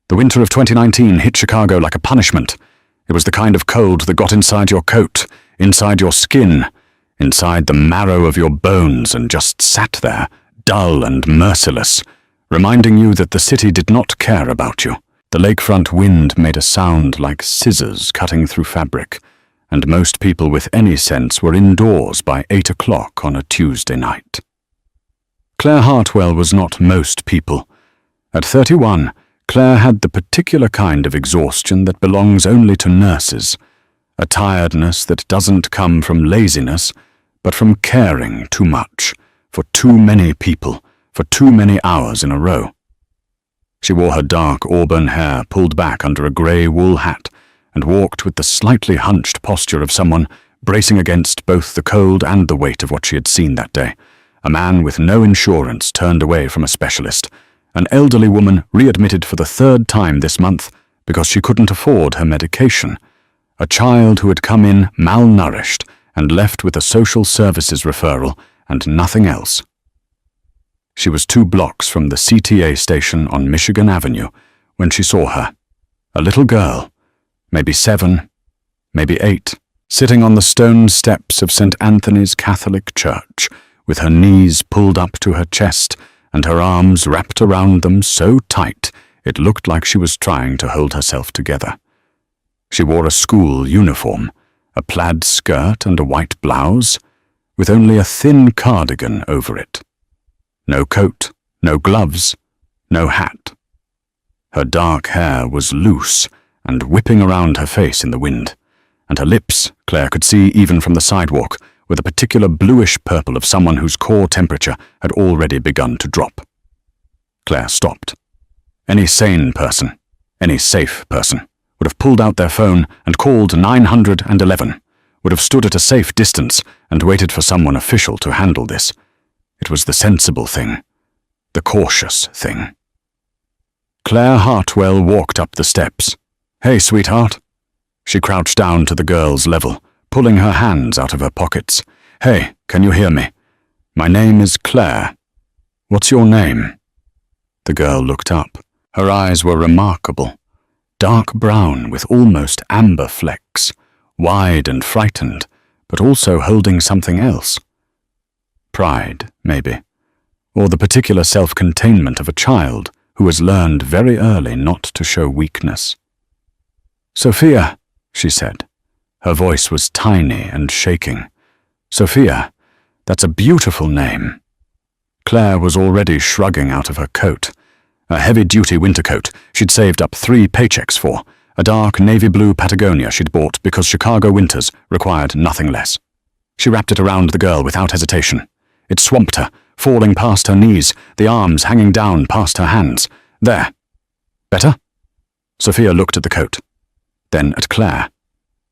The winter of 2019 hit Chicago like a punishment. It was the kind of cold that got inside your coat, inside your skin, inside the marrow of your bones, and just sat there, dull and merciless, reminding you that the city did not care about you. The lakefront wind made a sound like scissors cutting through fabric, and most people with any sense were indoors by 8 o'clock on a Tuesday night. Claire Hartwell was not most people. At 31, Claire had the particular kind of exhaustion that belongs only to nurses, a tiredness that doesn't come from laziness, but from caring too much, for too many people, for too many hours in a row. She wore her dark auburn hair pulled back under a grey wool hat and walked with the slightly hunched posture of someone bracing against both the cold and the weight of what she had seen that day. A man with no insurance turned away from a specialist, an elderly woman readmitted for the 3rd time this month because she couldn't afford her medication, a child who had come in malnourished and left with a social services referral and nothing else. She was 2 blocks from the CTA station on Michigan Avenue when she saw her, a little girl, maybe 7, maybe 8, sitting on the stone steps of St. Anthony's Catholic Church, with her knees pulled up to her chest and her arms wrapped around them so tight it looked like she was trying to hold herself together. She wore a school uniform, a plaid skirt and a white blouse, with only a thin cardigan over it. No coat, no gloves, no hat. Her dark hair was loose and whipping around her face in the wind, and her lips, Claire could see even from the sidewalk, were the particular bluish purple of someone whose core temperature had already begun to drop. Claire stopped. Any sane person, any safe person, would have pulled out their phone and called 911, would have stood at a safe distance and waited for someone official to handle this. It was the sensible thing, the cautious thing. Claire Hartwell walked up the steps. "Hey, sweetheart." She crouched down to the girl's level, pulling her hands out of her pockets. "Hey, can you hear me? My name is Claire. What's your name?" The girl looked up. Her eyes were remarkable, dark brown with almost amber flecks, wide and frightened, but also holding something else. Pride, maybe, or the particular self-containment of a child who has learned very early not to show weakness. "Sophia," she said. Her voice was tiny and shaking. "Sophia, that's a beautiful name." Claire was already shrugging out of her coat, a heavy-duty winter coat she'd saved up 3 paychecks for, a dark navy blue Patagonia she'd bought because Chicago winters required nothing less. She wrapped it around the girl without hesitation. It swamped her, falling past her knees, the arms hanging down past her hands. "There. Better?" Sophia looked at the coat, then at Claire.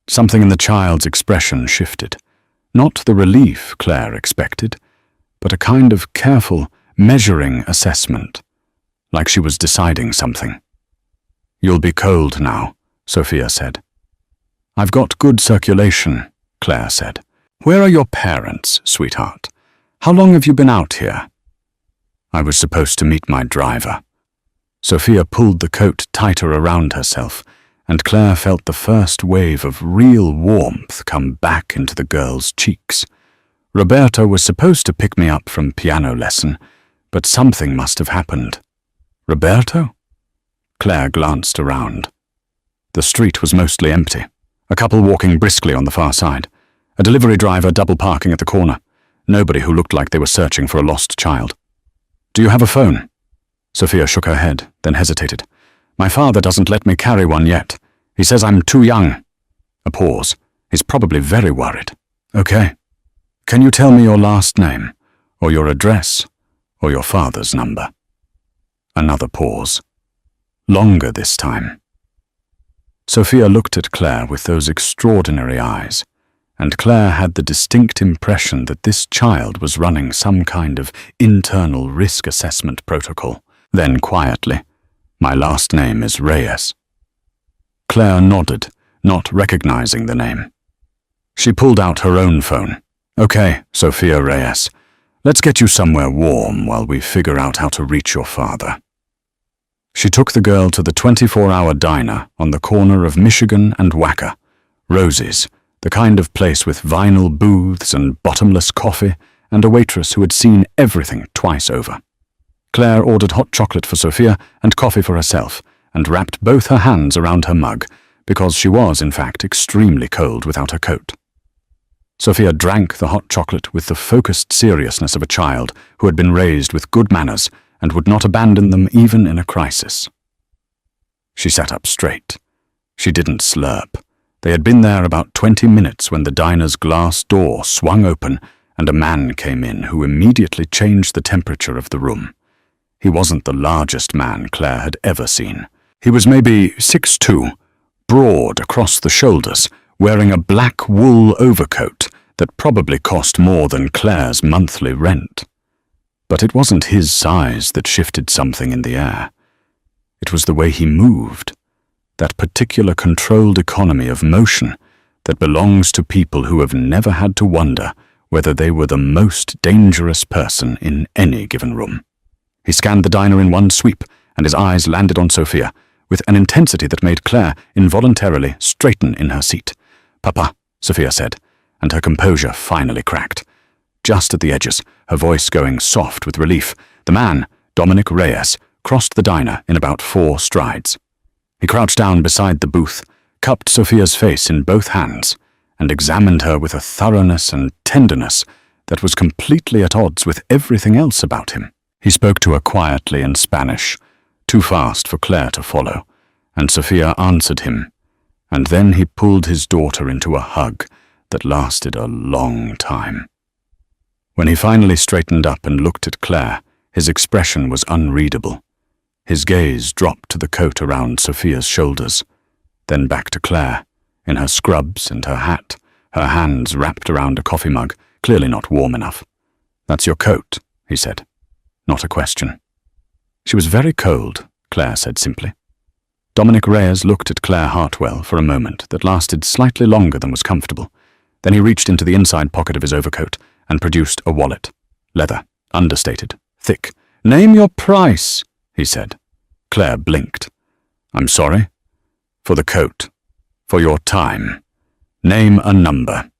Something in the child's expression shifted. Not the relief Claire expected, but a kind of careful, measuring assessment, like she was deciding something. "You'll be cold now," Sophia said. "I've got good circulation," Claire said. "Where are your parents, sweetheart? How long have you been out here?" "I was supposed to meet my driver." Sophia pulled the coat tighter around herself, and Claire felt the first wave of real warmth come back into the girl's cheeks. "Roberto was supposed to pick me up from piano lesson, but something must have happened." "Roberto?" Claire glanced around. The street was mostly empty, a couple walking briskly on the far side, a delivery driver double parking at the corner, nobody who looked like they were searching for a lost child. "Do you have a phone?" Sophia shook her head, then hesitated. "My father doesn't let me carry one yet. He says I'm too young." A pause. "He's probably very worried." "Okay. Can you tell me your last name, or your address, or your father's number?" Another pause. Longer this time. Sophia looked at Claire with those extraordinary eyes, and Claire had the distinct impression that this child was running some kind of internal risk assessment protocol. Then quietly, "My last name is Reyes." Claire nodded, not recognizing the name. She pulled out her own phone. "Okay, Sophia Reyes, let's get you somewhere warm while we figure out how to reach your father." She took the girl to the 24-hour diner on the corner of Michigan and Wacker, Rosie's, the kind of place with vinyl booths and bottomless coffee and a waitress who had seen everything twice over. Claire ordered hot chocolate for Sophia and coffee for herself and wrapped both her hands around her mug because she was, in fact, extremely cold without her coat. Sophia drank the hot chocolate with the focused seriousness of a child who had been raised with good manners and would not abandon them even in a crisis. She sat up straight. She didn't slurp. They had been there about 20 minutes when the diner's glass door swung open and a man came in who immediately changed the temperature of the room. He wasn't the largest man Claire had ever seen. He was maybe 6'2", broad across the shoulders, wearing a black wool overcoat that probably cost more than Claire's monthly rent. But it wasn't his size that shifted something in the air. It was the way he moved, that particular controlled economy of motion that belongs to people who have never had to wonder whether they were the most dangerous person in any given room. He scanned the diner in one sweep, and his eyes landed on Sophia, with an intensity that made Claire involuntarily straighten in her seat. "Papa," Sophia said, and her composure finally cracked. Just at the edges, her voice going soft with relief, the man, Dominic Reyes, crossed the diner in about 4 strides. He crouched down beside the booth, cupped Sophia's face in both hands, and examined her with a thoroughness and tenderness that was completely at odds with everything else about him. He spoke to her quietly in Spanish, too fast for Claire to follow, and Sophia answered him, and then he pulled his daughter into a hug that lasted a long time. When he finally straightened up and looked at Claire, his expression was unreadable. His gaze dropped to the coat around Sophia's shoulders, then back to Claire, in her scrubs and her hat, her hands wrapped around a coffee mug, clearly not warm enough. "That's your coat," he said. Not a question. "She was very cold," Claire said simply. Dominic Reyes looked at Claire Hartwell for a moment that lasted slightly longer than was comfortable. Then he reached into the inside pocket of his overcoat and produced a wallet. Leather, understated, thick. "Name your price," he said. Claire blinked. "I'm sorry?" "For the coat. For your time. Name a number."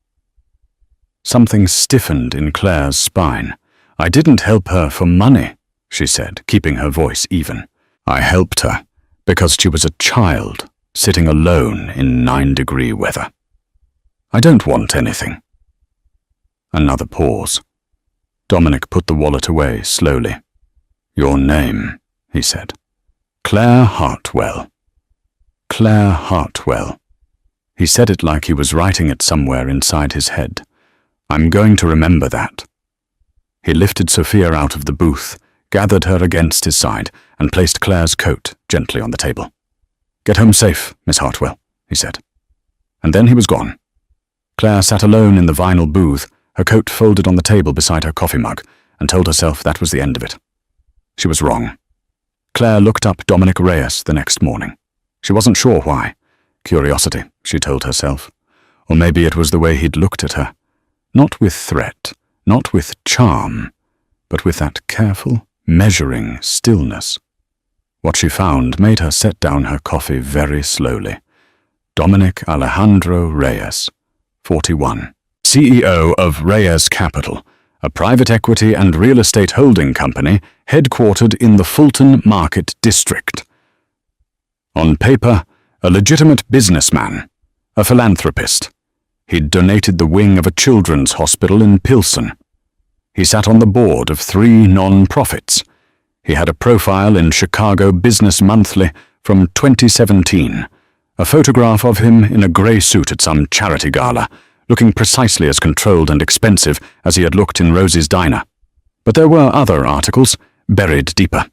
Something stiffened in Claire's spine. "I didn't help her for money," she said, keeping her voice even. "I helped her because she was a child, sitting alone in 9-degree weather. I don't want anything." Another pause. Dominic put the wallet away slowly. "Your name," he said. "Claire Hartwell. Claire Hartwell." He said it like he was writing it somewhere inside his head. "I'm going to remember that." He lifted Sophia out of the booth, gathered her against his side, and placed Claire's coat gently on the table. "Get home safe, Miss Hartwell," he said. And then he was gone. Claire sat alone in the vinyl booth, her coat folded on the table beside her coffee mug, and told herself that was the end of it. She was wrong. Claire looked up Dominic Reyes the next morning. She wasn't sure why. Curiosity, she told herself. Or maybe it was the way he'd looked at her. Not with threat, not with charm, but with that careful, measuring stillness. What she found made her set down her coffee very slowly. Dominic Alejandro Reyes, 41, CEO of Reyes Capital, a private equity and real estate holding company headquartered in the Fulton Market District. On paper, a legitimate businessman, a philanthropist. He'd donated the wing of a children's hospital in Pilsen. He sat on the board of 3 non-profits. He had a profile in Chicago Business Monthly from 2017, a photograph of him in a grey suit at some charity gala, looking precisely as controlled and expensive as he had looked in Rosie's diner. But there were other articles, buried deeper.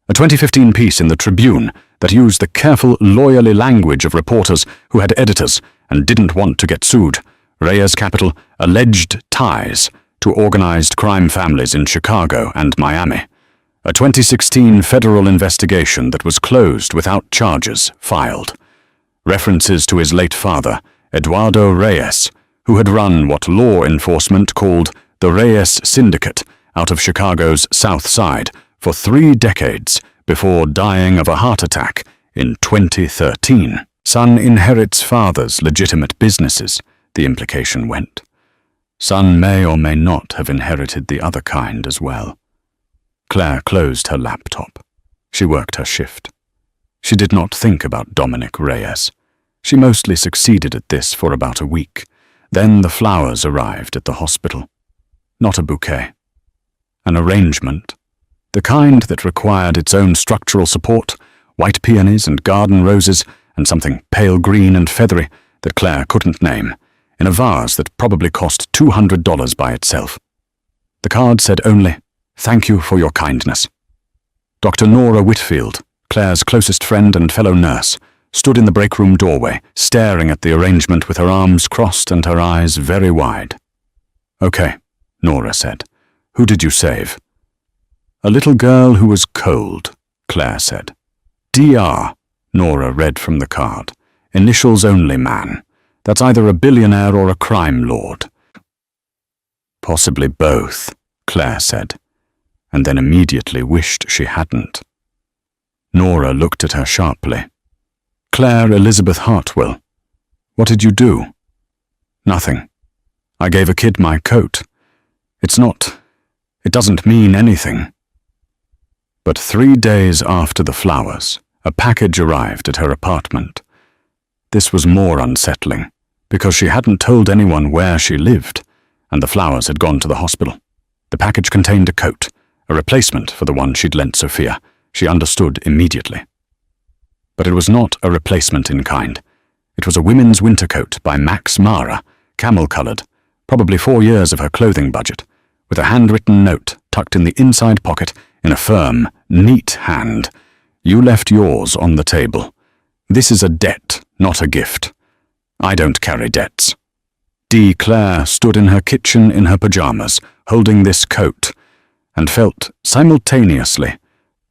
A 2015 piece in the Tribune that used the careful, lawyerly language of reporters who had editors and didn't want to get sued. Reyes Capital alleged ties to organized crime families in Chicago and Miami. A 2016 federal investigation that was closed without charges filed. References to his late father, Eduardo Reyes, who had run what law enforcement called the Reyes Syndicate out of Chicago's South Side for 3 decades before dying of a heart attack in 2013. Son inherits father's legitimate businesses, the implication went. Son may or may not have inherited the other kind as well. Claire closed her laptop. She worked her shift. She did not think about Dominic Reyes. She mostly succeeded at this for about a week. Then the flowers arrived at the hospital. Not a bouquet. An arrangement. The kind that required its own structural support, white peonies and garden roses, and something pale green and feathery that Claire couldn't name, in a vase that probably cost $200 by itself. The card said only, "Thank you for your kindness." Dr. Nora Whitfield, Claire's closest friend and fellow nurse, stood in the break room doorway, staring at the arrangement with her arms crossed and her eyes very wide. "Okay," Nora said. "Who did you save?" "A little girl who was cold," Claire said. "DR," Nora read from the card. "Initials only, man. That's either a billionaire or a crime lord." "Possibly both," Claire said, and then immediately wished she hadn't. Nora looked at her sharply. "Claire Elizabeth Hartwell, what did you do?" "Nothing. I gave a kid my coat. It doesn't mean anything." But 3 days after the flowers, a package arrived at her apartment. This was more unsettling, because she hadn't told anyone where she lived, and the flowers had gone to the hospital. The package contained a coat, a replacement for the one she'd lent Sophia. She understood immediately. But it was not a replacement in kind. It was a women's winter coat by Max Mara, camel-colored, probably 4 years of her clothing budget, with a handwritten note tucked in the inside pocket in a firm, neat hand. "You left yours on the table. This is a debt, not a gift. I don't carry debts." Claire stood in her kitchen in her pajamas, holding this coat, and felt simultaneously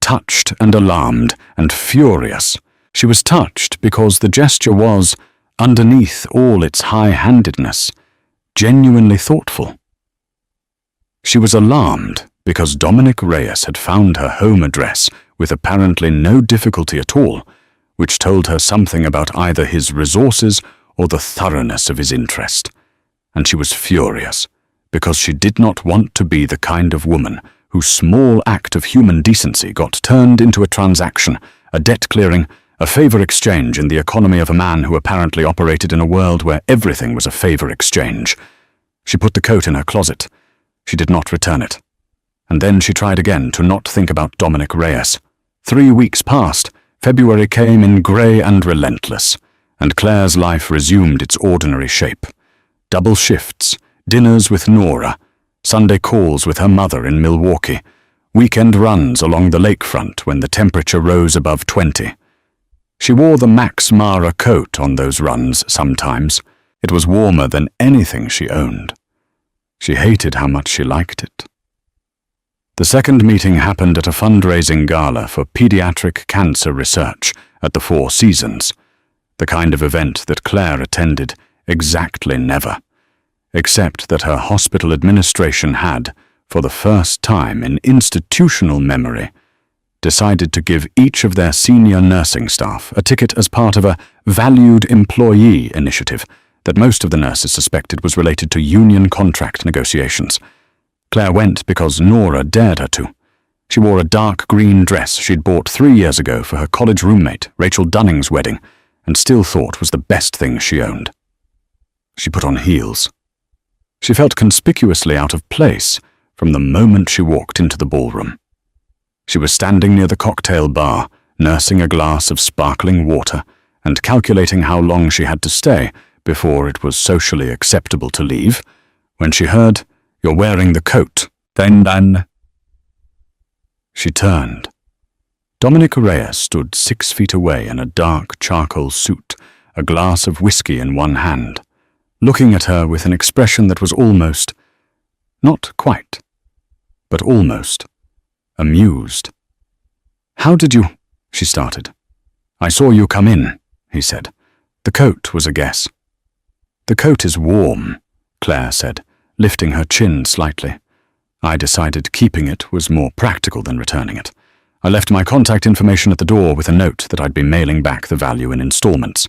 touched and alarmed and furious. She was touched because the gesture was, underneath all its high-handedness, genuinely thoughtful. She was alarmed because Dominic Reyes had found her home address with apparently no difficulty at all, which told her something about either his resources or the thoroughness of his interest. And she was furious because she did not want to be the kind of woman whose small act of human decency got turned into a transaction, a debt clearing, a favor exchange in the economy of a man who apparently operated in a world where everything was a favor exchange. She put the coat in her closet. She did not return it. And then she tried again to not think about Dominic Reyes. 3 weeks passed. February came in grey and relentless, and Claire's life resumed its ordinary shape. Double shifts, dinners with Nora, Sunday calls with her mother in Milwaukee, weekend runs along the lakefront when the temperature rose above 20. She wore the Max Mara coat on those runs sometimes. It was warmer than anything she owned. She hated how much she liked it. The second meeting happened at a fundraising gala for pediatric cancer research at the Four Seasons, the kind of event that Claire attended exactly never, except that her hospital administration had, for the first time in institutional memory, decided to give each of their senior nursing staff a ticket as part of a valued employee initiative that most of the nurses suspected was related to union contract negotiations. Claire went because Nora dared her to. She wore a dark green dress she'd bought 3 years ago for her college roommate, Rachel Dunning's wedding, and still thought was the best thing she owned. She put on heels. She felt conspicuously out of place from the moment she walked into the ballroom. She was standing near the cocktail bar, nursing a glass of sparkling water and calculating how long she had to stay before it was socially acceptable to leave, when she heard, "You're wearing the coat." Dan. She turned. Dominic Reyes stood 6 feet away in a dark charcoal suit, a glass of whiskey in one hand, looking at her with an expression that was almost, not quite, but almost, amused. "How did you—" she started. "I saw you come in," he said. "The coat was a guess." "The coat is warm," Claire said, lifting her chin slightly. "I decided keeping it was more practical than returning it. I left my contact information at the door with a note that I'd be mailing back the value in installments.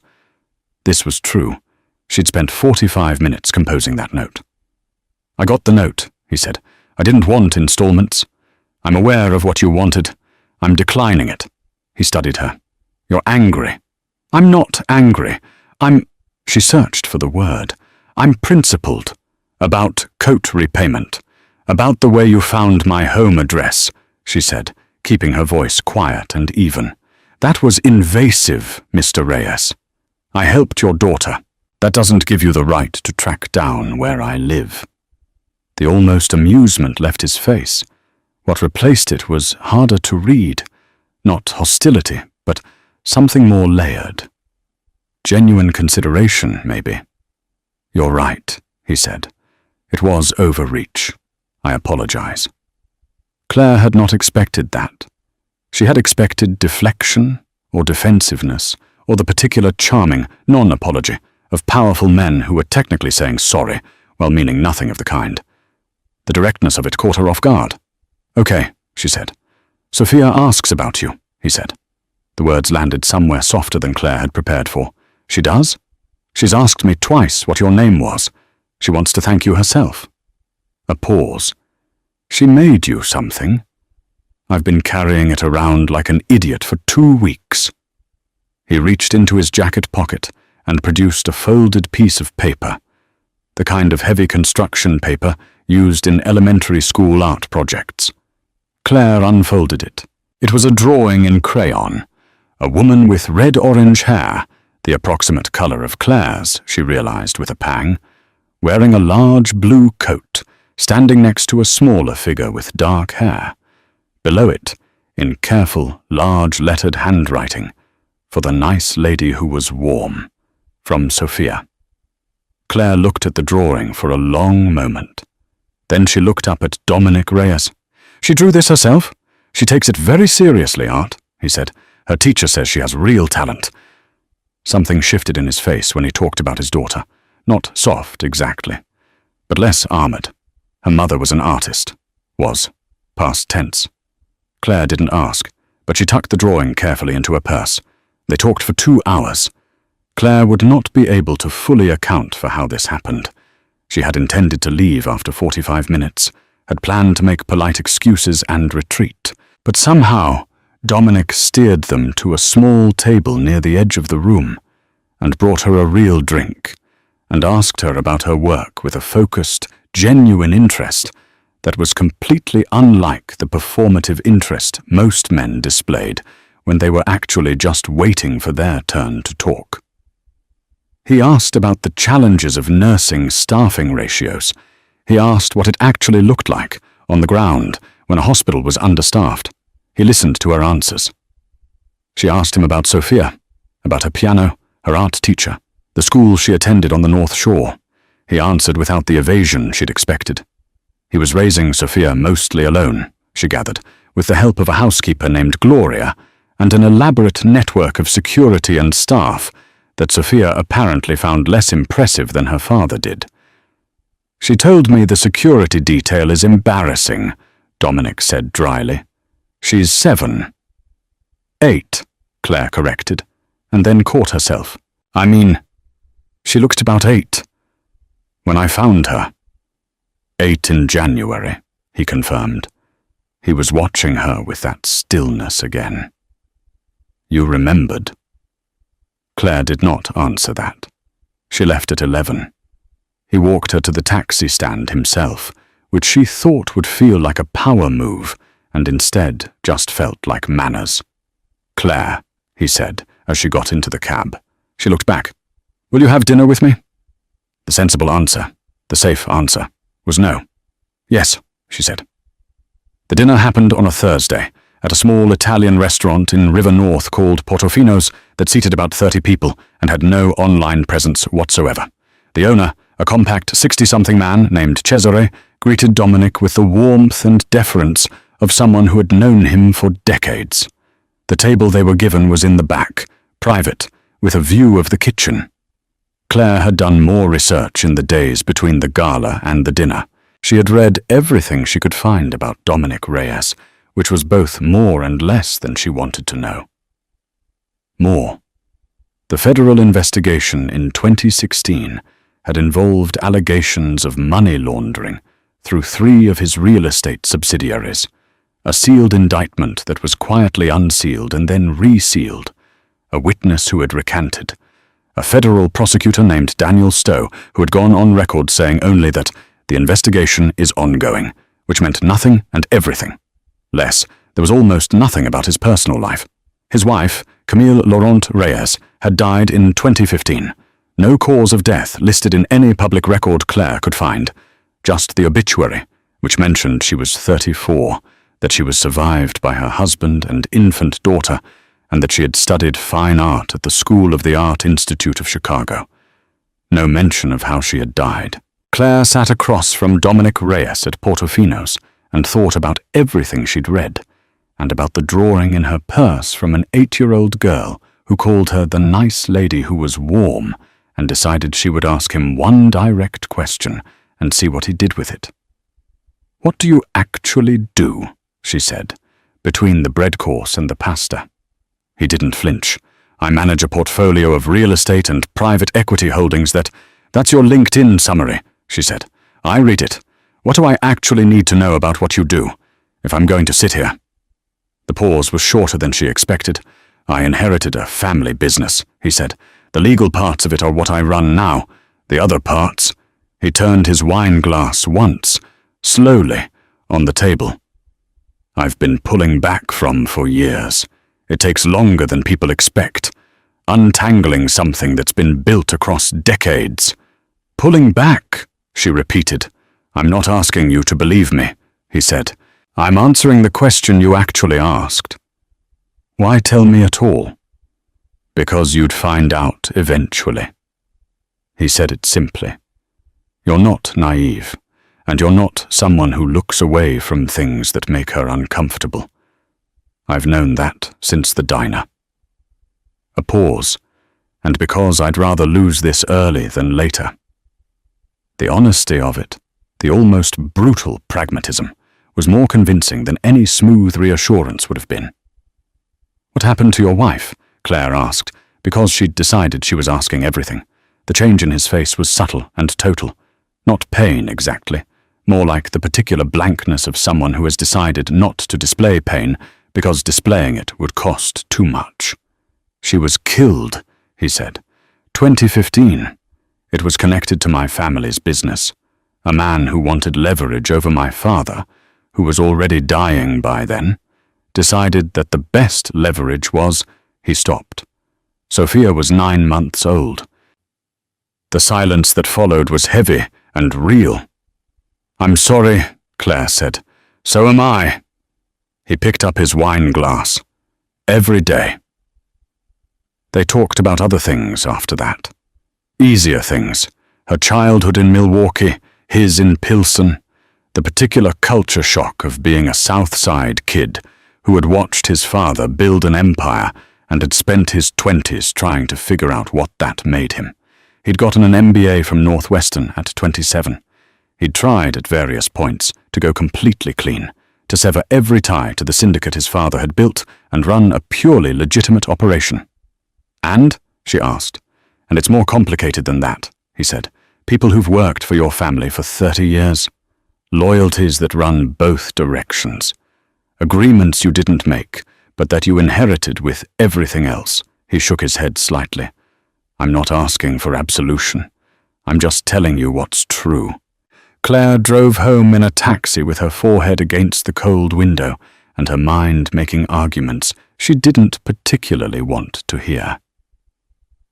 This was true. She'd spent 45 minutes composing that note. I got the note, he said. I didn't want installments. I'm aware of what you wanted. I'm declining it. He studied her. You're angry. I'm not angry. She searched for the word. I'm principled. About coat repayment. About the way you found my home address, she said, keeping her voice quiet and even. That was invasive, Mr. Reyes. I helped your daughter. That doesn't give you the right to track down where I live. The almost amusement left his face. What replaced it was harder to read. Not hostility, but something more layered. Genuine consideration, maybe. You're right, he said. It was overreach. I apologize. Claire had not expected that. She had expected deflection or defensiveness or the particular charming non-apology of powerful men who were technically saying sorry while meaning nothing of the kind. The directness of it caught her off guard. Okay, she said. Sophia asks about you, he said. The words landed somewhere softer than Claire had prepared for. She does? She's asked me twice what your name was. She wants to thank you herself. A pause. She made you something. I've been carrying it around like an idiot for 2 weeks. He reached into his jacket pocket and produced a folded piece of paper, the kind of heavy construction paper used in elementary school art projects. Claire unfolded it. It was a drawing in crayon. A woman with red-orange hair, the approximate color of Claire's, she realized with a pang, wearing a large blue coat, standing next to a smaller figure with dark hair. Below it, in careful, large-lettered handwriting, for the nice lady who was warm, from Sophia. Claire looked at the drawing for a long moment. Then she looked up at Dominic Reyes. She drew this herself. She takes it very seriously, Art, he said. Her teacher says she has real talent. Something shifted in his face when he talked about his daughter. Not soft, exactly, but less armored. Her mother was an artist. Was. Past tense. Claire didn't ask, but she tucked the drawing carefully into her purse. They talked for 2 hours. Claire would not be able to fully account for how this happened. She had intended to leave after 45 minutes, had planned to make polite excuses and retreat, but somehow Dominic steered them to a small table near the edge of the room and brought her a real drink and asked her about her work with a focused, genuine interest that was completely unlike the performative interest most men displayed when they were actually just waiting for their turn to talk. He asked about the challenges of nursing staffing ratios. He asked what it actually looked like on the ground when a hospital was understaffed. He listened to her answers. She asked him about Sophia, about her piano, her art teacher, the school she attended on the North Shore. He answered without the evasion she'd expected. He was raising Sophia mostly alone, she gathered, with the help of a housekeeper named Gloria and an elaborate network of security and staff that Sophia apparently found less impressive than her father did. She told me the security detail is embarrassing, Dominic said dryly. She's 7. 8, Claire corrected, and then caught herself. I mean, she looked about 8. When I found her. 8 in January, he confirmed. He was watching her with that stillness again. You remembered? Claire did not answer that. She left at 11. He walked her to the taxi stand himself, which she thought would feel like a power move, and instead just felt like manners. Claire, he said, as she got into the cab. She looked back. Will you have dinner with me? The sensible answer, the safe answer, was no. Yes, she said. The dinner happened on a Thursday, at a small Italian restaurant in River North called Portofino's that seated about 30 people and had no online presence whatsoever. The owner, a compact 60-something man named Cesare, greeted Dominic with the warmth and deference of someone who had known him for decades. The table they were given was in the back, private, with a view of the kitchen. Claire had done more research in the days between the gala and the dinner. She had read everything she could find about Dominic Reyes, which was both more and less than she wanted to know. More. The federal investigation in 2016 had involved allegations of money laundering through 3 of his real estate subsidiaries, a sealed indictment that was quietly unsealed and then resealed, a witness who had recanted, a federal prosecutor named Daniel Stowe who had gone on record saying only that the investigation is ongoing, which meant nothing and everything. Less, there was almost nothing about his personal life. His wife, Camille Laurent Reyes, had died in 2015. No cause of death listed in any public record Claire could find, just the obituary, which mentioned she was 34, that she was survived by her husband and infant daughter, and that she had studied fine art at the School of the Art Institute of Chicago. No mention of how she had died. Claire sat across from Dominic Reyes at Portofino's and thought about everything she'd read, and about the drawing in her purse from an 8-year-old girl who called her the nice lady who was warm, and decided she would ask him one direct question and see what he did with it. "What do you actually do?" she said, between the bread course and the pasta. He didn't flinch. "I manage a portfolio of real estate and private equity holdings that's your LinkedIn summary," she said. "I read it. What do I actually need to know about what you do, if I'm going to sit here?" The pause was shorter than she expected. "I inherited a family business," he said. "The legal parts of it are what I run now. The other parts—" He turned his wine glass once, slowly, on the table. "I've been pulling back from for years. It takes longer than people expect. Untangling something that's been built across decades." "Pulling back," she repeated. "I'm not asking you to believe me," he said. "I'm answering the question you actually asked." "Why tell me at all?" "Because you'd find out eventually." He said it simply. "You're not naive, and you're not someone who looks away from things that make her uncomfortable. I've known that since the diner." A pause, and because I'd rather lose this early than later. The honesty of it, the almost brutal pragmatism, was more convincing than any smooth reassurance would have been. "What happened to your wife?" Claire asked, because she'd decided she was asking everything. The change in his face was subtle and total. Not pain, exactly. More like the particular blankness of someone who has decided not to display pain because displaying it would cost too much. "She was killed," he said. 2015. It was connected to my family's business. A man who wanted leverage over my father, who was already dying by then, decided that the best leverage was—" He stopped. Sophia was 9 months old. The silence that followed was heavy and real. "I'm sorry," Claire said. "So am I." He picked up his wine glass. "Every day." They talked about other things after that. Easier things. Her childhood in Milwaukee, his in Pilsen, the particular culture shock of being a South Side kid who had watched his father build an empire and had spent his 20s trying to figure out what that made him. He'd gotten an MBA from Northwestern at 27. He'd tried at various points to go completely clean, to sever every tie to the syndicate his father had built and run a purely legitimate operation. "And?" she asked. "And it's more complicated than that," he said. "People who've worked for your family for 30 years. Loyalties that run both directions. Agreements you didn't make, but that you inherited with everything else." He shook his head slightly. "I'm not asking for absolution. I'm just telling you what's true." Claire drove home in a taxi with her forehead against the cold window and her mind making arguments she didn't particularly want to hear.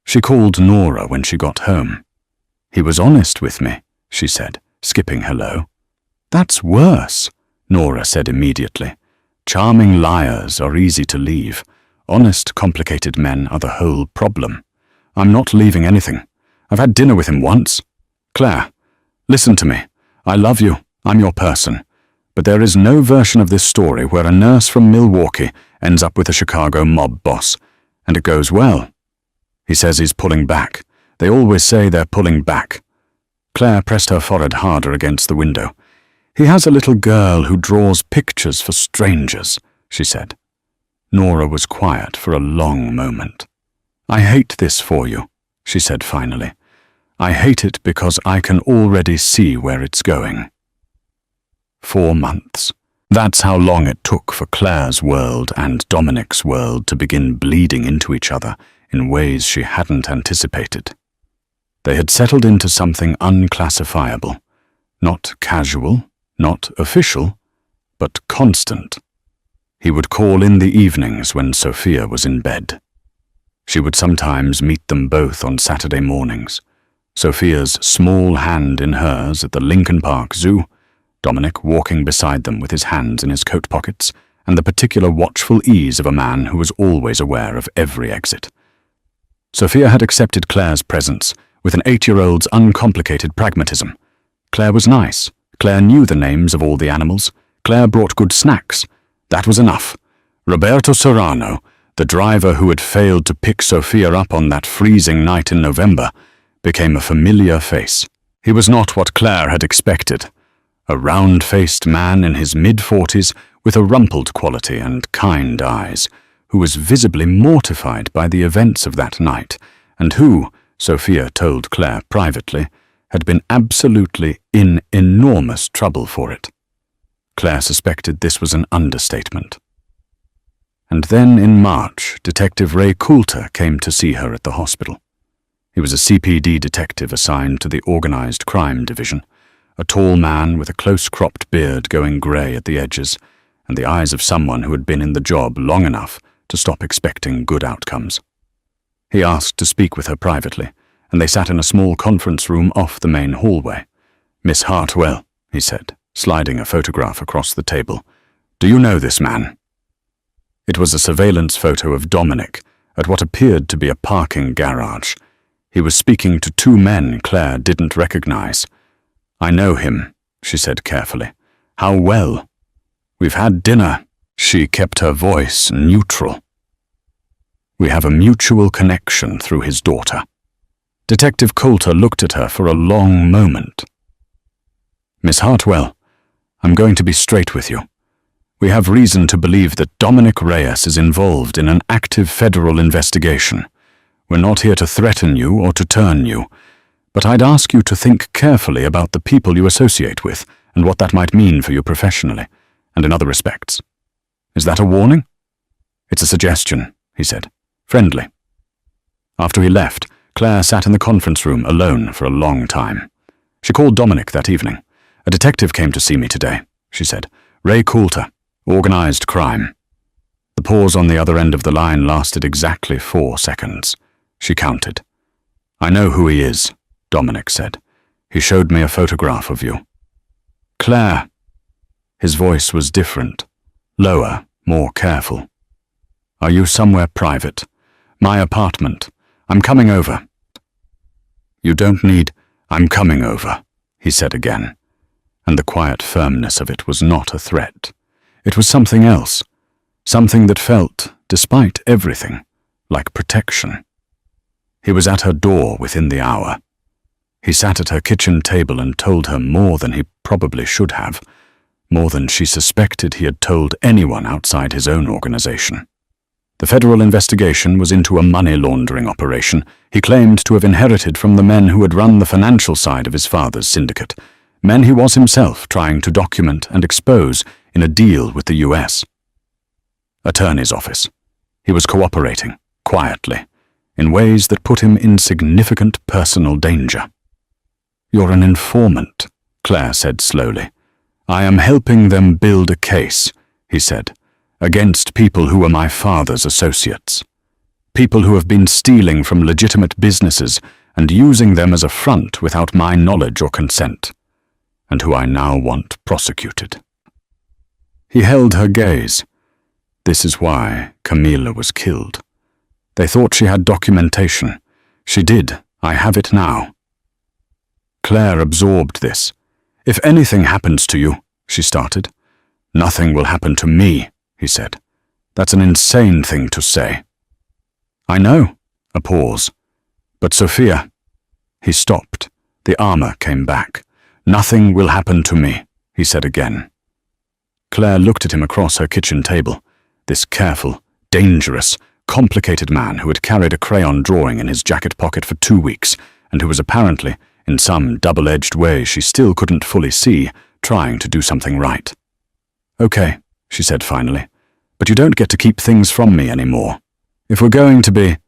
She called Nora when she got home. "He was honest with me," she said, skipping hello. "That's worse," Nora said immediately. "Charming liars are easy to leave. Honest, complicated men are the whole problem. I'm not leaving anything. I've had dinner with him once. Claire, listen to me. I love you. I'm your person. But there is no version of this story where a nurse from Milwaukee ends up with a Chicago mob boss, and it goes well." He says he's pulling back. They always say they're pulling back. Claire pressed her forehead harder against the window. "He has a little girl who draws pictures for strangers," she said. Nora was quiet for a long moment. "I hate this for you," she said finally. "I hate it because I can already see where it's going." 4 months. That's how long it took for Claire's world and Dominic's world to begin bleeding into each other in ways she hadn't anticipated. They had settled into something unclassifiable, not casual, not official, but constant. He would call in the evenings when Sophia was in bed. She would sometimes meet them both on Saturday mornings, Sophia's small hand in hers at the Lincoln Park Zoo, Dominic walking beside them with his hands in his coat pockets, and the particular watchful ease of a man who was always aware of every exit. Sophia had accepted Claire's presence with an 8-year-old's uncomplicated pragmatism. Claire was nice. Claire knew the names of all the animals. Claire brought good snacks. That was enough. Roberto Serrano, the driver who had failed to pick Sophia up on that freezing night in November, became a familiar face. He was not what Claire had expected. A round-faced man in his mid-40s with a rumpled quality and kind eyes, who was visibly mortified by the events of that night, and who, Sophia told Claire privately, had been absolutely in enormous trouble for it. Claire suspected this was an understatement. And then in March, Detective Ray Coulter came to see her at the hospital. He was a CPD detective assigned to the Organized Crime Division, a tall man with a close-cropped beard going grey at the edges, and the eyes of someone who had been in the job long enough to stop expecting good outcomes. He asked to speak with her privately, and they sat in a small conference room off the main hallway. "Miss Hartwell," he said, sliding a photograph across the table. "Do you know this man?" It was a surveillance photo of Dominic at what appeared to be a parking garage. He was speaking to 2 men Claire didn't recognize. "I know him," she said carefully. "How well?" "We've had dinner." She kept her voice neutral. "We have a mutual connection through his daughter." Detective Coulter looked at her for a long moment. "Miss Hartwell, I'm going to be straight with you. We have reason to believe that Dominic Reyes is involved in an active federal investigation. We're not here to threaten you or to turn you, but I'd ask you to think carefully about the people you associate with and what that might mean for you professionally and in other respects. Is that a warning?" "It's a suggestion," he said. "Friendly." After he left, Claire sat in the conference room alone for a long time. She called Dominic that evening. "A detective came to see me today," she said. "Ray Coulter, Organized Crime." The pause on the other end of the line lasted exactly 4 seconds. She counted. "I know who he is," Dominic said. "He showed me a photograph of you." "Claire." His voice was different, lower, more careful. "Are you somewhere private?" "My apartment. I'm coming over." "You don't need, I'm coming over," he said again, and the quiet firmness of it was not a threat. It was something else, something that felt, despite everything, like protection. He was at her door within the hour. He sat at her kitchen table and told her more than he probably should have, more than she suspected he had told anyone outside his own organization. The federal investigation was into a money laundering operation he claimed to have inherited from the men who had run the financial side of his father's syndicate, men he was himself trying to document and expose in a deal with the US. Attorney's office. He was cooperating, quietly, in ways that put him in significant personal danger. "You're an informant," Claire said slowly. "I am helping them build a case," he said, "against people who are my father's associates. People who have been stealing from legitimate businesses and using them as a front without my knowledge or consent, and who I now want prosecuted." He held her gaze. "This is why Camila was killed. They thought she had documentation. She did. I have it now." Claire absorbed this. "If anything happens to you," she started. "Nothing will happen to me," he said. "That's an insane thing to say." "I know." A pause. "But Sophia..." He stopped. The armor came back. "Nothing will happen to me," he said again. Claire looked at him across her kitchen table, this careful, dangerous, complicated man who had carried a crayon drawing in his jacket pocket for 2 weeks and who was apparently, in some double-edged way she still couldn't fully see, trying to do something right. "Okay," she said finally, "but you don't get to keep things from me anymore. If we're going to be—"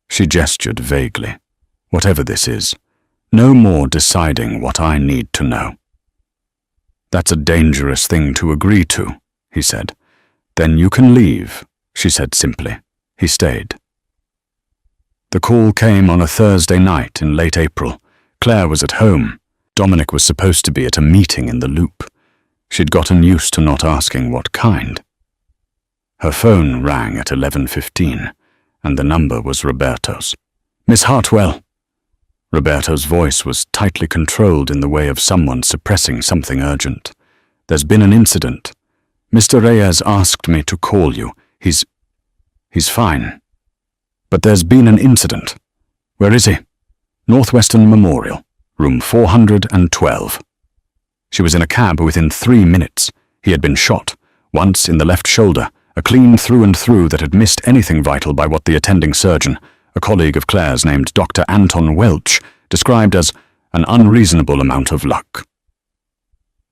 She gestured vaguely. "Whatever this is, no more deciding what I need to know." "That's a dangerous thing to agree to," he said. "Then you can leave," she said simply. He stayed. The call came on a Thursday night in late April. Claire was at home. Dominic was supposed to be at a meeting in the Loop. She'd gotten used to not asking what kind. Her phone rang at 11:15, and the number was Roberto's. "Miss Hartwell." Roberto's voice was tightly controlled in the way of someone suppressing something urgent. "There's been an incident. Mr. Reyes asked me to call you. He's fine. But there's been an incident. Where is he?" "Northwestern Memorial, room 412. She was in a cab within 3 minutes. He had been shot, once in the left shoulder, a clean through and through that had missed anything vital by what the attending surgeon, a colleague of Claire's named Dr. Anton Welch, described as an unreasonable amount of luck.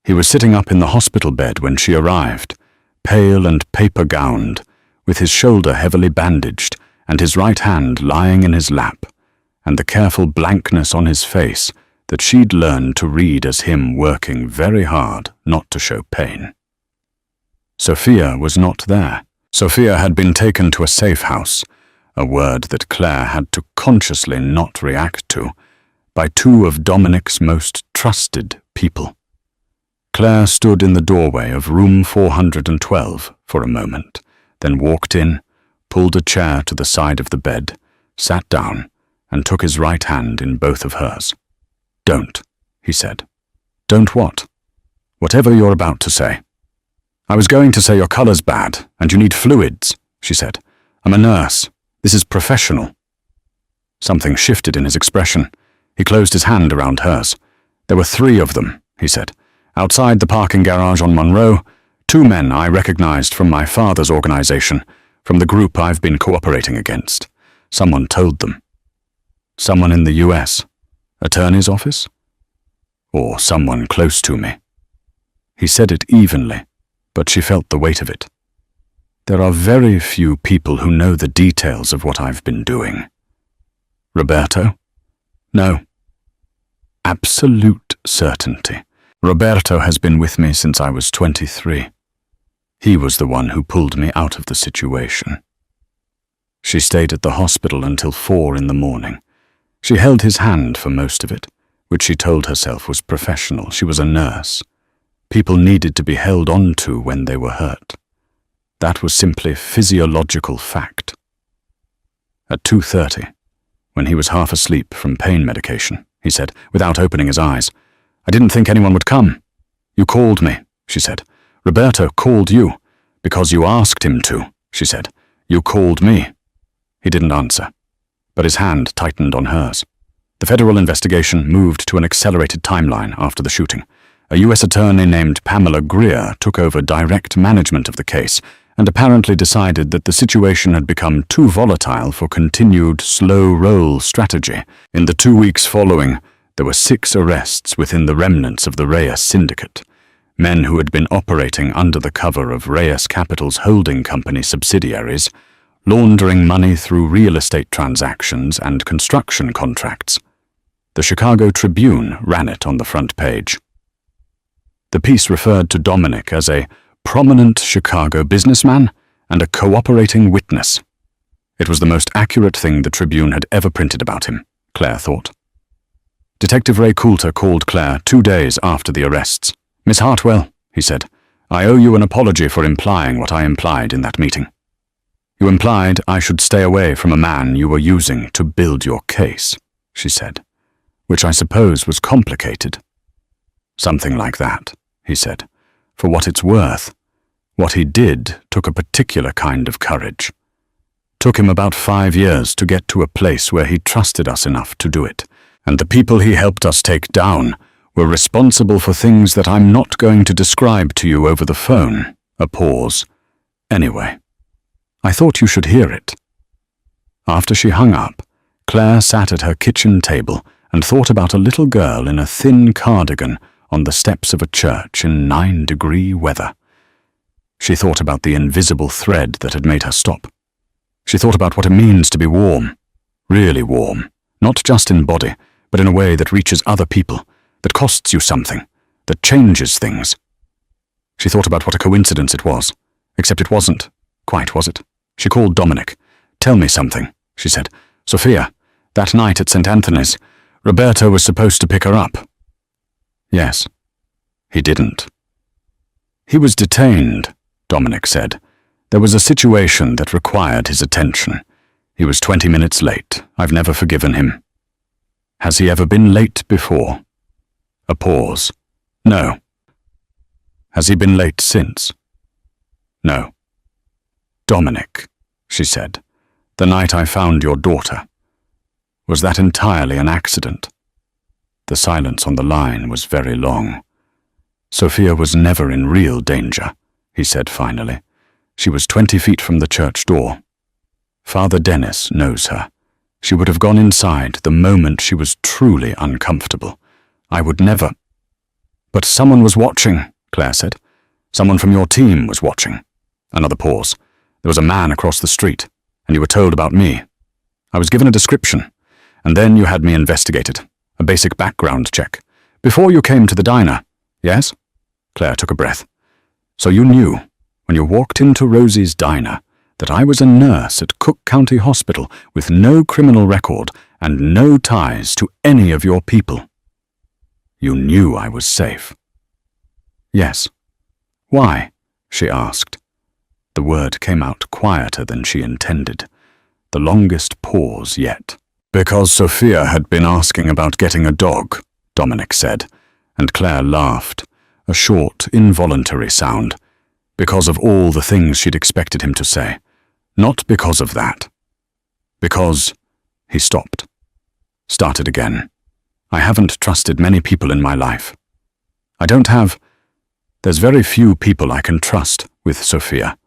He was sitting up in the hospital bed when she arrived, pale and paper-gowned, with his shoulder heavily bandaged and his right hand lying in his lap, and the careful blankness on his face that she'd learned to read as him working very hard not to show pain. Sophia was not there. Sophia had been taken to a safe house, a word that Claire had to consciously not react to, by 2 of Dominic's most trusted people. Claire stood in the doorway of room 412 for a moment, then walked in, pulled a chair to the side of the bed, sat down, and took his right hand in both of hers. "Don't," he said. "Don't what?" "Whatever you're about to say." "I was going to say your color's bad, and you need fluids," she said. "I'm a nurse. This is professional." Something shifted in his expression. He closed his hand around hers. "There were 3 of them," he said. "Outside the parking garage on Monroe, 2 men I recognized from my father's organization, from the group I've been cooperating against. Someone told them." "Someone in the US? Attorney's office? Or someone close to me?" He said it evenly, but she felt the weight of it. "There are very few people who know the details of what I've been doing." "Roberto?" "No." "Absolute certainty. Roberto has been with me since I was 23. He was the one who pulled me out of the situation." She stayed at the hospital until 4 in the morning. She held his hand for most of it, which she told herself was professional. She was a nurse. People needed to be held on to when they were hurt. That was simply physiological fact. At 2:30, when he was half asleep from pain medication, he said, without opening his eyes, "I didn't think anyone would come." "You called me," she said. "Roberto called you. Because you asked him to," she said. "You called me." He didn't answer, but his hand tightened on hers. The federal investigation moved to an accelerated timeline after the shooting. A U.S. attorney named Pamela Greer took over direct management of the case and apparently decided that the situation had become too volatile for continued slow-roll strategy. In the 2 weeks following, there were 6 arrests within the remnants of the Reyes syndicate, men who had been operating under the cover of Reyes Capital's holding company subsidiaries, laundering money through real estate transactions and construction contracts. The Chicago Tribune ran it on the front page. The piece referred to Dominic as a prominent Chicago businessman and a cooperating witness. It was the most accurate thing the Tribune had ever printed about him, Claire thought. Detective Ray Coulter called Claire 2 days after the arrests. "Miss Hartwell," he said, "I owe you an apology for implying what I implied in that meeting. You implied I should stay away from a man you were using to build your case," she said, "which I suppose was complicated." "Something like that," he said. "For what it's worth, what he did took a particular kind of courage. Took him about 5 years to get to a place where he trusted us enough to do it, and the people he helped us take down were responsible for things that I'm not going to describe to you over the phone. A pause. Anyway, I thought you should hear it. After she hung up, Claire sat at her kitchen table and thought about a little girl in a thin cardigan on the steps of a church in 9-degree weather. She thought about the invisible thread that had made her stop. She thought about what it means to be warm, really warm, not just in body, but in a way that reaches other people, that costs you something, that changes things. She thought about what a coincidence it was, except it wasn't quite, was it? She called Dominic. "Tell me something," she said. "Sophia, that night at St. Anthony's, Roberto was supposed to pick her up." "Yes." "He didn't." "He was detained," Dominic said. "There was a situation that required his attention. He was 20 minutes late. I've never forgiven him." "Has he ever been late before?" A pause. "No." "Has he been late since?" "No." "Dominic," she said, "the night I found your daughter, was that entirely an accident?" The silence on the line was very long. "Sophia was never in real danger," he said finally. "She was 20 feet from the church door. Father Dennis knows her. She would have gone inside the moment she was truly uncomfortable. I would never—" "But someone was watching," Claire said. "Someone from your team was watching." Another pause. "There was a man across the street, and you were told about me. I was given a description, and then you had me investigated. A basic background check. Before you came to the diner." "Yes?" Claire took a breath. "So you knew, when you walked into Rosie's diner, that I was a nurse at Cook County Hospital with no criminal record and no ties to any of your people. You knew I was safe." "Yes." "Why?" she asked. The word came out quieter than she intended. The longest pause yet. "Because Sophia had been asking about getting a dog," Dominic said, and Claire laughed, a short, involuntary sound, because of all the things she'd expected him to say. Not because of that. Because— He stopped. Started again. "I haven't trusted many people in my life. I don't have— There's very few people I can trust with Sophia.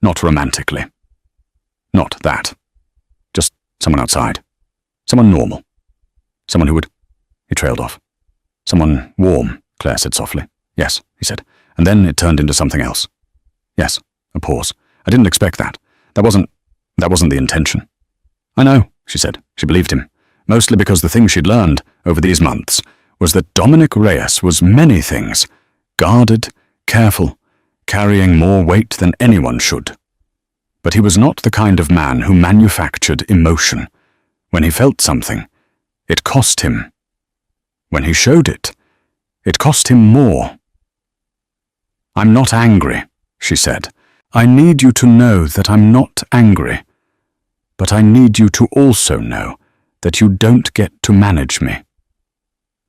Not romantically. Not that. Just someone outside. Someone normal. Someone who would—" He trailed off. "Someone warm," Claire said softly. "Yes," he said, and then it turned into something else. "Yes." A pause. "I didn't expect that. That wasn't the intention." "I know," she said. She believed him, mostly because the thing she'd learned over these months was that Dominic Reyes was many things, guarded, careful, carrying more weight than anyone should. But he was not the kind of man who manufactured emotion. When he felt something, it cost him. When he showed it, it cost him more. "I'm not angry," she said. "I need you to know that I'm not angry. But I need you to also know that you don't get to manage me.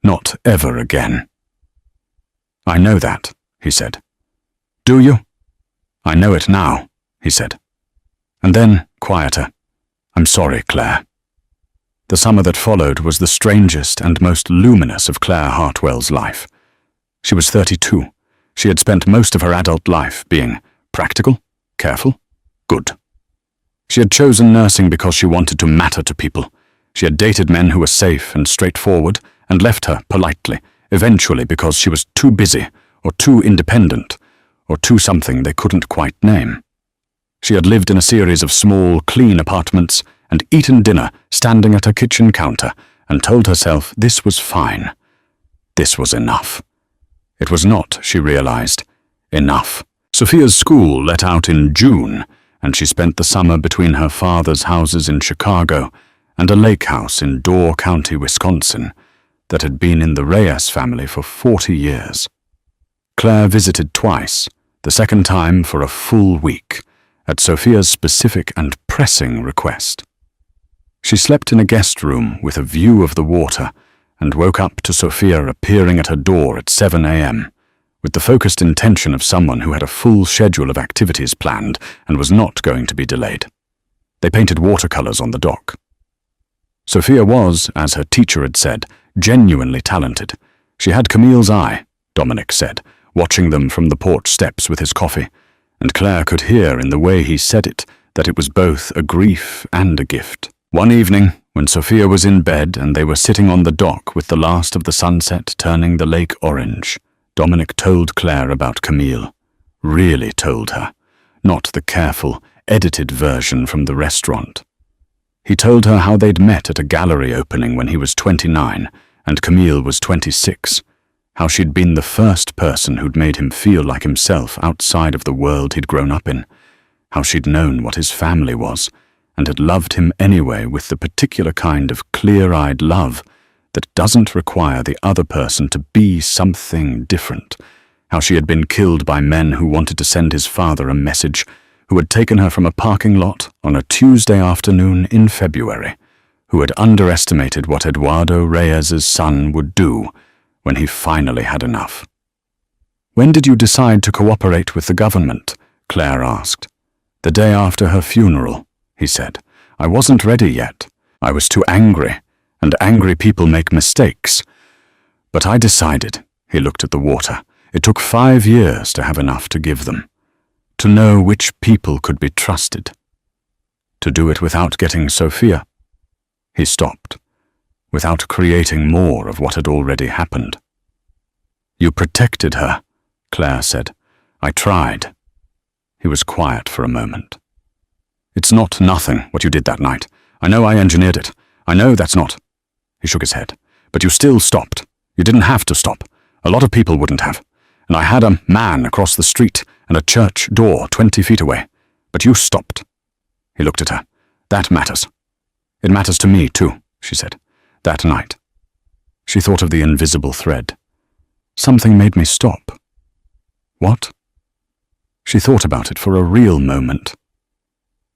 Not ever again." "I know that," he said. "Do you?" "I know it now," he said. And then, quieter, "I'm sorry, Claire." The summer that followed was the strangest and most luminous of Claire Hartwell's life. She was 32. She had spent most of her adult life being practical, careful, good. She had chosen nursing because she wanted to matter to people. She had dated men who were safe and straightforward and left her politely, eventually because she was too busy or too independent or too something they couldn't quite name. She had lived in a series of small, clean apartments and eaten dinner standing at her kitchen counter and told herself this was fine. This was enough. It was not, she realized, enough. Sophia's school let out in June, and she spent the summer between her father's houses in Chicago and a lake house in Door County, Wisconsin, that had been in the Reyes family for 40 years. Claire visited twice, the second time for a full week, at Sophia's specific and pressing request. She slept in a guest room with a view of the water and woke up to Sophia appearing at her door at 7 a.m., with the focused intention of someone who had a full schedule of activities planned and was not going to be delayed. They painted watercolors on the dock. Sophia was, as her teacher had said, genuinely talented. She had Camille's eye, Dominic said, watching them from the porch steps with his coffee, and Claire could hear in the way he said it that it was both a grief and a gift. One evening, when Sophia was in bed and they were sitting on the dock with the last of the sunset turning the lake orange, Dominic told Claire about Camille. Really told her, not the careful, edited version from the restaurant. He told her how they'd met at a gallery opening when he was 29 and Camille was 26, how she'd been the first person who'd made him feel like himself outside of the world he'd grown up in, how she'd known what his family was, and had loved him anyway with the particular kind of clear-eyed love that doesn't require the other person to be something different, how she had been killed by men who wanted to send his father a message, who had taken her from a parking lot on a Tuesday afternoon in February, who had underestimated what Eduardo Reyes's son would do when he finally had enough. "When did you decide to cooperate with the government?" Claire asked. "The day after her funeral," he said. "I wasn't ready yet. I was too angry, and angry people make mistakes. But I decided," he looked at the water, "it took 5 years to have enough to give them. To know which people could be trusted. To do it without getting Sophia." He stopped, without creating more of what had already happened. "You protected her," Claire said. "I tried." He was quiet for a moment. "It's not nothing what you did that night. I know I engineered it. I know that's not—" He shook his head. "But you still stopped. You didn't have to stop. A lot of people wouldn't have. And I had a man across the street and a church door 20 feet away. But you stopped." He looked at her. "That matters." "It matters to me, too," she said. "That night." She thought of the invisible thread. "Something made me stop." "What?" She thought about it for a real moment.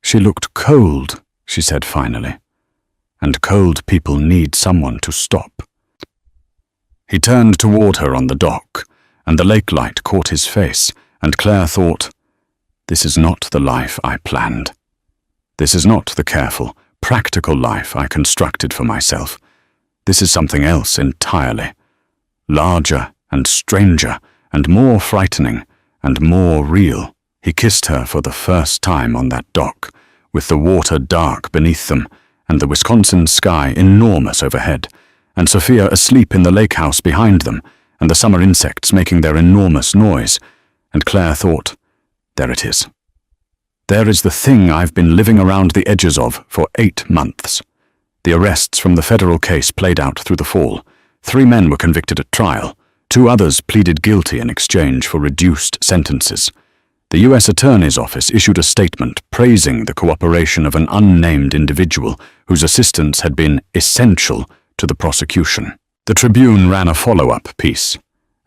"She looked cold," she said finally. "And cold people need someone to stop." He turned toward her on the dock, and the lake light caught his face, and Claire thought, "This is not the life I planned. This is not the careful, practical life I constructed for myself. This is something else entirely. Larger and stranger and more frightening and more real." He kissed her for the first time on that dock, with the water dark beneath them and the Wisconsin sky enormous overhead, and Sophia asleep in the lake house behind them, and the summer insects making their enormous noise, and Claire thought, "There it is. There is the thing I've been living around the edges of for 8 months. The arrests from the federal case played out through the fall. 3 men were convicted at trial. 2 others pleaded guilty in exchange for reduced sentences. The U.S. Attorney's Office issued a statement praising the cooperation of an unnamed individual whose assistance had been essential to the prosecution. The Tribune ran a follow-up piece,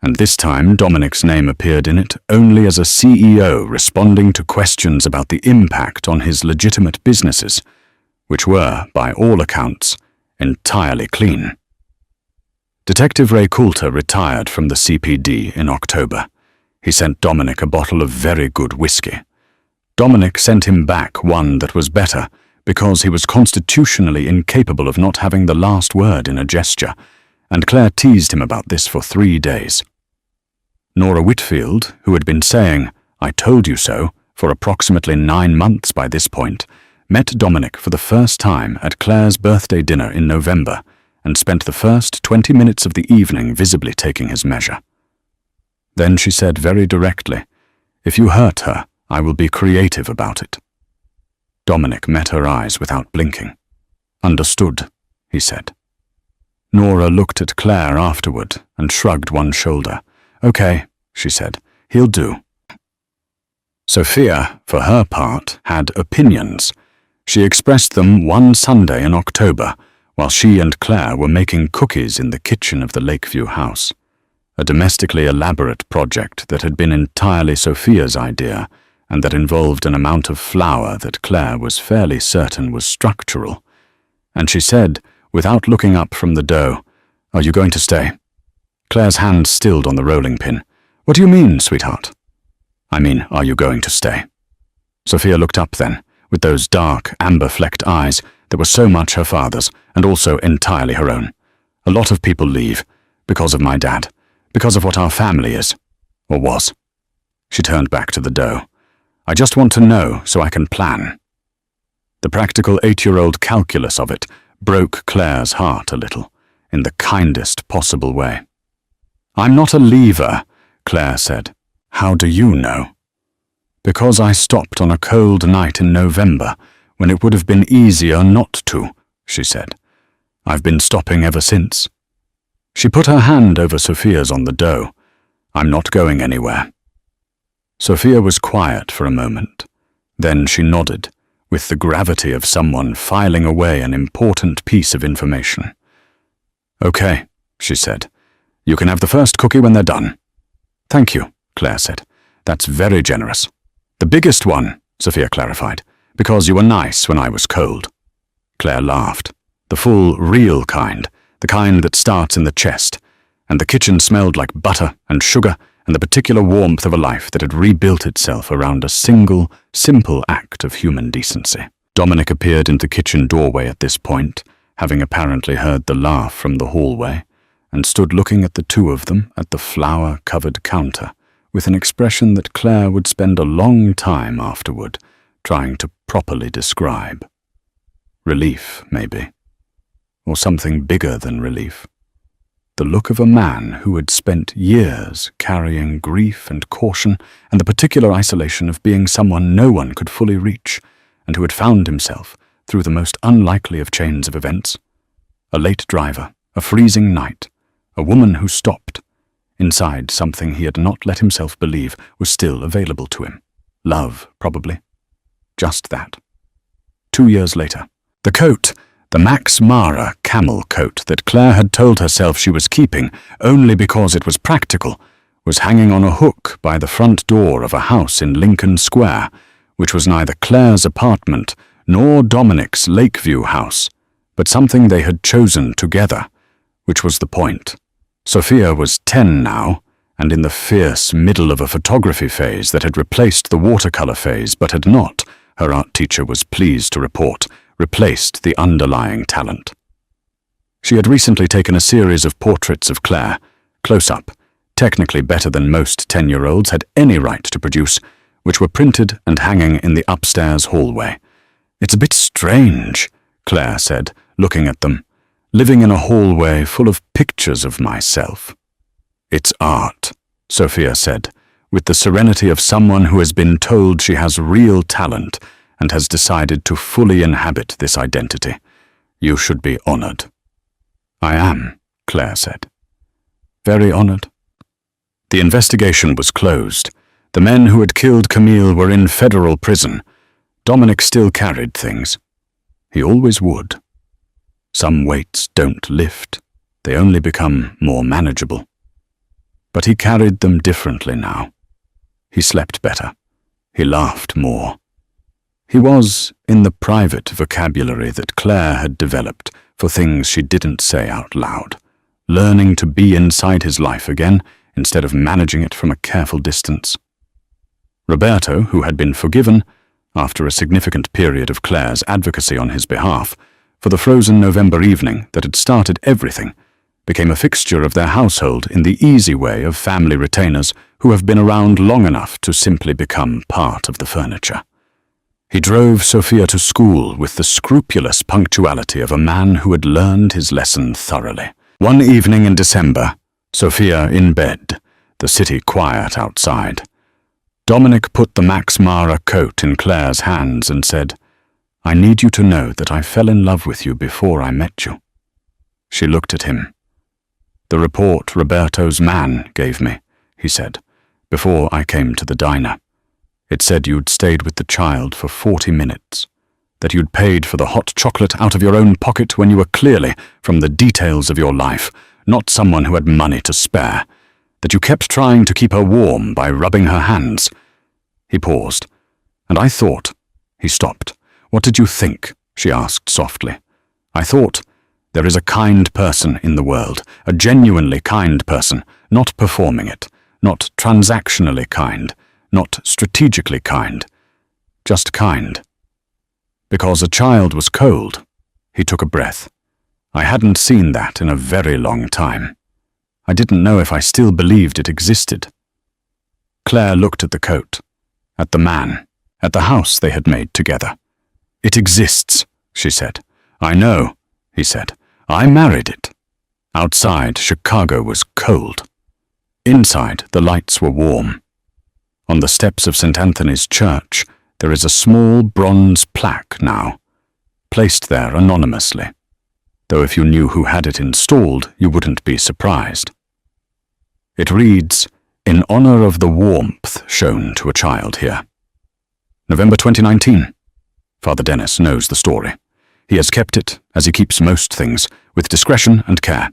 and this time Dominic's name appeared in it only as a CEO responding to questions about the impact on his legitimate businesses, which were, by all accounts, entirely clean. Detective Ray Coulter retired from the CPD in October. He sent Dominic a bottle of very good whiskey. Dominic sent him back one that was better, because he was constitutionally incapable of not having the last word in a gesture, and Claire teased him about this for 3 days. Nora Whitfield, who had been saying, "I told you so," for approximately 9 months by this point, met Dominic for the first time at Claire's birthday dinner in November, and spent the first 20 minutes of the evening visibly taking his measure. Then she said very directly, "If you hurt her, I will be creative about it." Dominic met her eyes without blinking. "Understood," he said. Nora looked at Claire afterward and shrugged one shoulder. "Okay," she said, "he'll do." Sophia, for her part, had opinions. She expressed them one Sunday in October, while she and Claire were making cookies in the kitchen of the Lakeview house. A domestically elaborate project that had been entirely Sophia's idea, and that involved an amount of flour that Claire was fairly certain was structural. And she said, without looking up from the dough, "Are you going to stay?" Claire's hand stilled on the rolling pin. "What do you mean, sweetheart?" "I mean, are you going to stay?" Sophia looked up then, with those dark, amber-flecked eyes that were so much her father's, and also entirely her own. "A lot of people leave, Because of my dad. Because of what our family is. Or was. She turned back to the dough. I just want to know so I can plan. The practical 8-year-old calculus of it broke Claire's heart a little, in the kindest possible way. I'm not a leaver, Claire said. How do you know? Because I stopped on a cold night in November, when it would have been easier not to, she said. I've been stopping ever since. She put her hand over Sophia's on the dough. I'm not going anywhere. Sophia was quiet for a moment. Then she nodded, with the gravity of someone filing away an important piece of information. Okay, she said. You can have the first cookie when they're done. Thank you, Claire said. That's very generous. The biggest one, Sophia clarified, because you were nice when I was cold. Claire laughed. The full, real kind, the kind that starts in the chest, and the kitchen smelled like butter and sugar and the particular warmth of a life that had rebuilt itself around a single, simple act of human decency. Dominic appeared in the kitchen doorway at this point, having apparently heard the laugh from the hallway, and stood looking at the two of them at the flour-covered counter, with an expression that Claire would spend a long time afterward trying to properly describe. Relief, maybe. Or something bigger than relief. The look of a man who had spent years carrying grief and caution and the particular isolation of being someone no one could fully reach, and who had found himself, through the most unlikely of chains of events, a late driver, a freezing night, a woman who stopped, inside something he had not let himself believe was still available to him. Love, probably. Just that. 2 years later. The coat, the Max Mara camel coat that Claire had told herself she was keeping only because it was practical, was hanging on a hook by the front door of a house in Lincoln Square, which was neither Claire's apartment nor Dominic's Lakeview house, but something they had chosen together, which was the point. Sophia was 10 now, and in the fierce middle of a photography phase that had replaced the watercolor phase but had not, her art teacher was pleased to report, replaced the underlying talent. She had recently taken a series of portraits of Claire, close-up, technically better than most 10-year-olds had any right to produce, which were printed and hanging in the upstairs hallway. It's a bit strange, Claire said, looking at them, living in a hallway full of pictures of myself. It's art, Sophia said, with the serenity of someone who has been told she has real talent and has decided to fully inhabit this identity. You should be honored. I am, Claire said. Very honored. The investigation was closed. The men who had killed Camille were in federal prison. Dominic still carried things. He always would. Some weights don't lift. They only become more manageable. But he carried them differently now. He slept better. He laughed more. He was in the private vocabulary that Claire had developed for things she didn't say out loud, learning to be inside his life again instead of managing it from a careful distance. Roberto, who had been forgiven, after a significant period of Claire's advocacy on his behalf, for the frozen November evening that had started everything, became a fixture of their household in the easy way of family retainers who have been around long enough to simply become part of the furniture. He drove Sophia to school with the scrupulous punctuality of a man who had learned his lesson thoroughly. One evening in December, Sophia in bed, the city quiet outside, Dominic put the Max Mara coat in Claire's hands and said, I need you to know that I fell in love with you before I met you. She looked at him. The report Roberto's man gave me, he said, before I came to the diner. It said you'd stayed with the child for 40 minutes, that you'd paid for the hot chocolate out of your own pocket when you were clearly, from the details of your life, not someone who had money to spare, that you kept trying to keep her warm by rubbing her hands. He paused, and I thought. He stopped. What did you think? She asked softly. I thought, there is a kind person in the world, a genuinely kind person, not performing it, not transactionally kind, not strategically kind, just kind. Because a child was cold, he took a breath. I hadn't seen that in a very long time. I didn't know if I still believed it existed. Claire looked at the coat, at the man, at the house they had made together. "It exists," she said. "I know," he said. "I married it." Outside, Chicago was cold. Inside, the lights were warm. On the steps of St. Anthony's Church, there is a small bronze plaque now, placed there anonymously, though if you knew who had it installed, you wouldn't be surprised. It reads, "In honor of the warmth shown to a child here." November 2019. Father Dennis knows the story. He has kept it, as he keeps most things, with discretion and care.